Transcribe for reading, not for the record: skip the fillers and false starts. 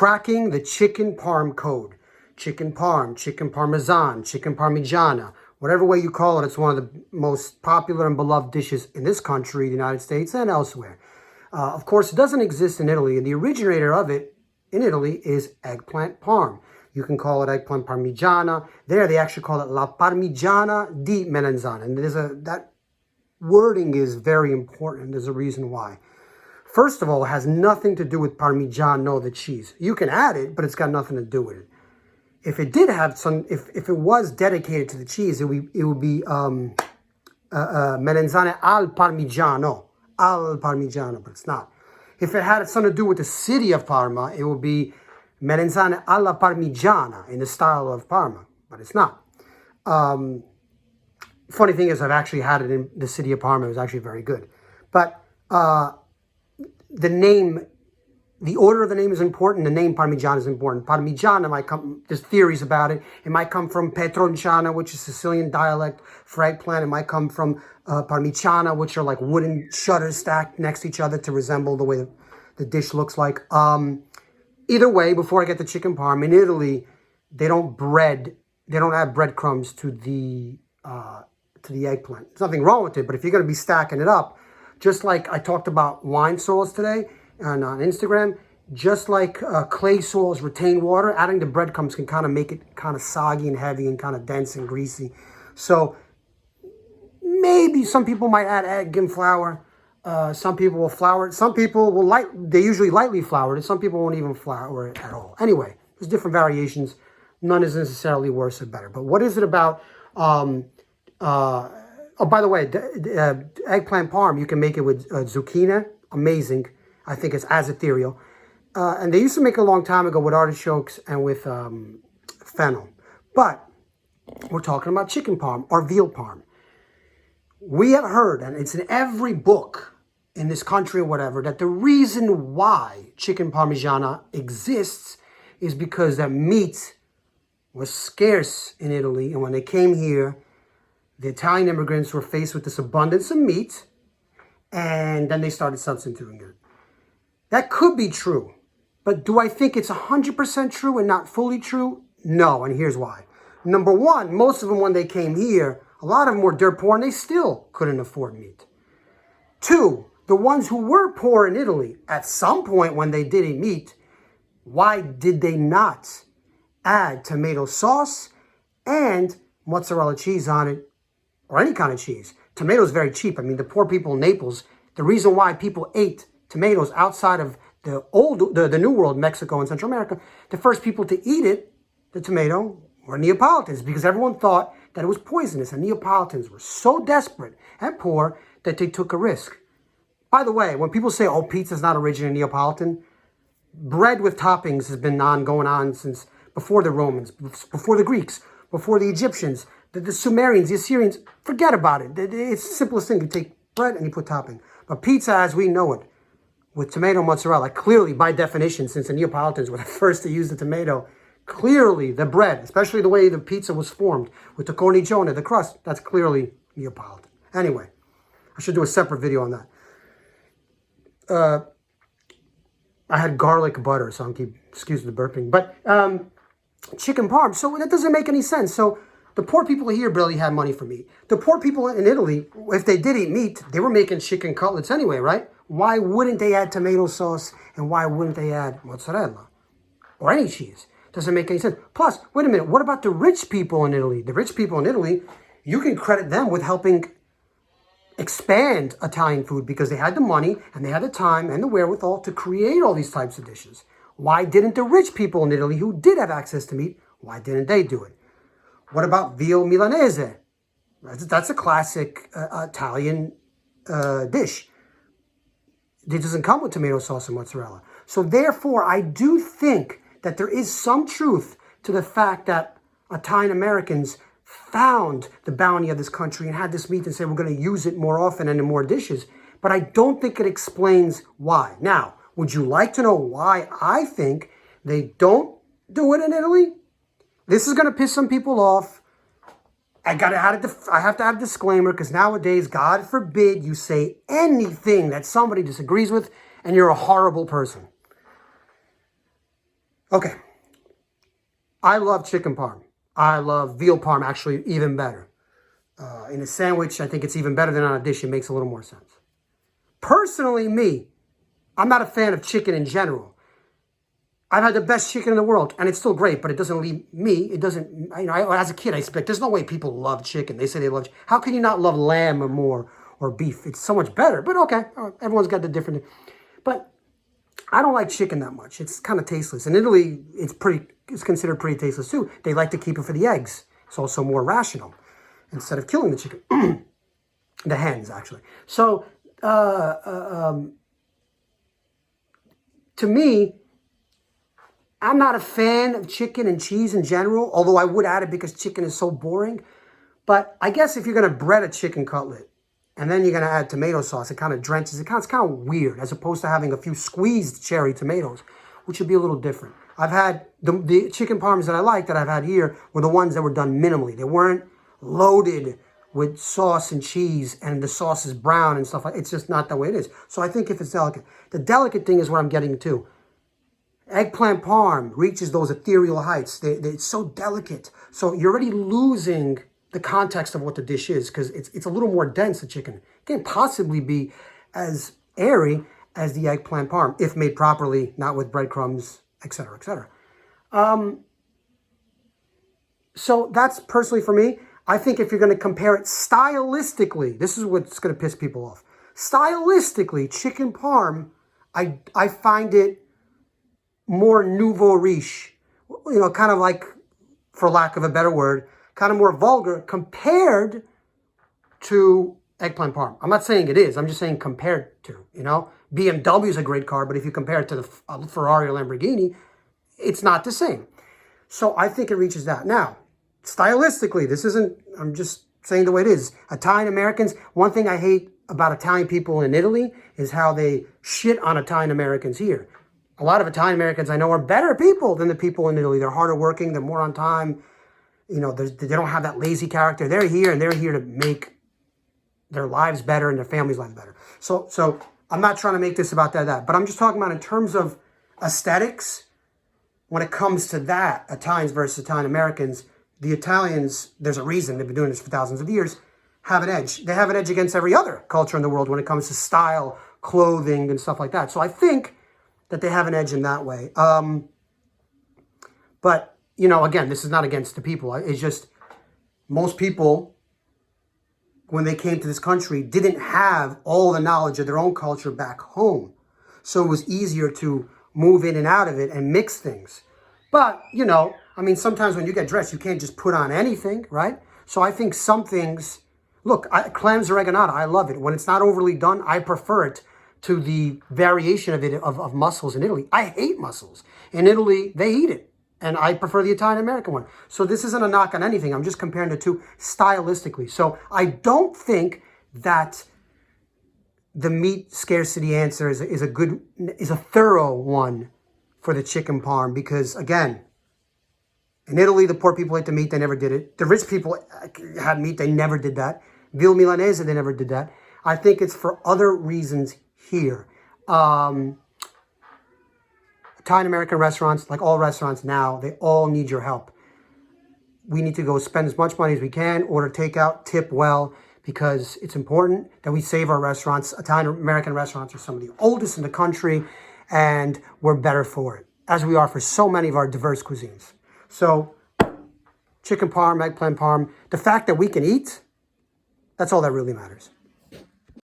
cracking the chicken parm code. Chicken parm, chicken parmesan, chicken parmigiana, whatever way you call it, it's one of the most popular and beloved dishes in this country, the United States, and elsewhere. Of course, it doesn't exist in Italy, and the originator of it in Italy is eggplant parm. You can call it eggplant parmigiana. There, they actually call it la Parmigiana di Melanzane, and that wording is very important. There's a reason why. First of all, it has nothing to do with Parmigiano, the cheese. You can add it, but it's got nothing to do with it. If it did have some, if it was dedicated to the cheese, it would be Melanzane al Parmigiano, but it's not. If it had something to do with the city of Parma, it would be Melanzane alla Parmigiana, in the style of Parma, but it's not. Funny thing is, I've actually had it in the city of Parma. It was actually very good. But the name, the order of the name is important. The name Parmigiana is important. Parmigiana might come, there's theories about it. It might come from Petronciana, which is Sicilian dialect for eggplant. It might come from Parmigiana, which are like wooden shutters stacked next to each other to resemble the way the dish looks like. Either way, before I get to chicken parm, in Italy, they don't add breadcrumbs to the eggplant. There's nothing wrong with it, but if you're going to be stacking it up, just like I talked about wine soils today, and on Instagram, just like clay soils retain water, adding the breadcrumbs can kind of make it kind of soggy and heavy and kind of dense and greasy. So maybe some people might add egg and flour. Some people will flour it. Some people will they usually lightly flour it. Some people won't even flour it at all. Anyway, there's different variations. None is necessarily worse or better. But what is it about? Oh, by the way, eggplant parm, you can make it with zucchini. Amazing. I think it's as ethereal. And they used to make it a long time ago with artichokes and with fennel. But we're talking about chicken parm or veal parm. We have heard, and it's in every book in this country or whatever, that the reason why chicken parmigiana exists is because that meat was scarce in Italy. And when they came here, the Italian immigrants were faced with this abundance of meat, and then they started substituting it. That could be true, but do I think it's 100% true and not fully true? No, and here's why. Number one, most of them, when they came here, a lot of them were dirt poor and they still couldn't afford meat. Two, the ones who were poor in Italy, at some point when they did eat meat, why did they not add tomato sauce and mozzarella cheese on it, or any kind of cheese? Tomato is very cheap. I mean, the poor people in Naples, the reason why people ate tomatoes outside of the New World, Mexico and Central America, the first people to eat it, the tomato, were Neapolitans, because everyone thought that it was poisonous. And Neapolitans were so desperate and poor that they took a risk. By the way, when people say, oh, pizza's not originally Neapolitan, bread with toppings has been going on since before the Romans, before the Greeks, before the Egyptians, the Sumerians, the Assyrians. Forget about it. It's the simplest thing. You take bread and you put topping. But pizza as we know it, with tomato mozzarella, clearly by definition, since the Neapolitans were the first to use the tomato, clearly the bread, especially the way the pizza was formed with the cornicione, the crust, that's clearly Neapolitan. Anyway, I should do a separate video on that. I had garlic butter, so excuse the burping. But chicken parm, so that doesn't make any sense. So the poor people here barely had money for meat. The poor people in Italy, if they did eat meat, they were making chicken cutlets anyway, right? Why wouldn't they add tomato sauce, and why wouldn't they add mozzarella or any cheese? Doesn't make any sense. Plus, wait a minute, what about the rich people in Italy? The rich people in Italy, you can credit them with helping expand Italian food because they had the money and they had the time and the wherewithal to create all these types of dishes. Why didn't the rich people in Italy who did have access to meat, why didn't they do it? What about Veal Milanese? That's a classic Italian dish. It doesn't come with tomato sauce and mozzarella. So therefore, I do think that there is some truth to the fact that Italian Americans found the bounty of this country and had this meat and said, we're going to use it more often and in more dishes. But I don't think it explains why. Now, would you like to know why I think they don't do it in Italy? This is going to piss some people off. I have to add a disclaimer, because nowadays, God forbid you say anything that somebody disagrees with and you're a horrible person. Okay. I love chicken parm. I love veal parm, actually, even better. In a sandwich, I think it's even better than on a dish. It makes a little more sense. Personally, I'm not a fan of chicken in general. I've had the best chicken in the world, and it's still great, but it doesn't leave me. It doesn't, as a kid, I expect, there's no way people love chicken. They say they love, how can you not love lamb or more, or beef? It's so much better, but okay, everyone's got the different, but I don't like chicken that much. It's kind of tasteless. In Italy, it's considered pretty tasteless too. They like to keep it for the eggs. It's also more rational instead of killing the chicken. The hens, actually. So, to me, I'm not a fan of chicken and cheese in general, although I would add it because chicken is so boring. But I guess if you're going to bread a chicken cutlet and then you're going to add tomato sauce, it kind of drenches it. It's kind of weird as opposed to having a few squeezed cherry tomatoes, which would be a little different. I've had the chicken parms that I like that I've had here were the ones that were done minimally. They weren't loaded with sauce and cheese and the sauce is brown and stuff like that. It's just not the way it is. So I think if it's delicate. The delicate thing is what I'm getting to. Eggplant parm reaches those ethereal heights. It's so delicate. So you're already losing the context of what the dish is because it's a little more dense, the chicken. It can't possibly be as airy as the eggplant parm, if made properly, not with breadcrumbs, etc., etc. So that's personally for me. I think if you're going to compare it stylistically, this is what's going to piss people off. Stylistically, chicken parm, I find it more nouveau riche, kind of like, for lack of a better word, kind of more vulgar compared to eggplant parm. I'm not saying it is. I'm just saying compared to, BMW is a great car, but if you compare it to the Ferrari or Lamborghini, it's not the same. So I think it reaches that. Now, stylistically, I'm just saying the way it is. Italian Americans, one thing I hate about Italian people in Italy is how they shit on Italian Americans here. A lot of Italian Americans I know are better people than the people in Italy. They're harder working. They're more on time. They don't have that lazy character. They're here and they're here to make their lives better and their families' lives better. So I'm not trying to make this about that. But I'm just talking about in terms of aesthetics, when it comes to that, Italians versus Italian Americans, the Italians, there's a reason they've been doing this for thousands of years, have an edge. They have an edge against every other culture in the world when it comes to style, clothing, and stuff like that. So I think that they have an edge in that way. But, again, this is not against the people. It's just most people, when they came to this country, didn't have all the knowledge of their own culture back home. So it was easier to move in and out of it and mix things. But, sometimes when you get dressed, you can't just put on anything, right? So I think some things, look, clams oreganata, I love it. When it's not overly done, I prefer it to the variation of it, of mussels in Italy. I hate mussels. In Italy, they eat it. And I prefer the Italian-American one. So this isn't a knock on anything. I'm just comparing the two stylistically. So I don't think that the meat scarcity answer is a thorough one for the chicken parm. Because, again, in Italy, the poor people ate the meat. They never did it. The rich people had meat. They never did that. Veal Milanese, they never did that. I think it's for other reasons here. Italian-American restaurants, like all restaurants now, they all need your help. We need to go spend as much money as we can, order takeout, tip well, because it's important that we save our restaurants. Italian-American restaurants are some of the oldest in the country, and we're better for it, as we are for so many of our diverse cuisines. So, chicken parm, eggplant parm, the fact that we can eat, that's all that really matters.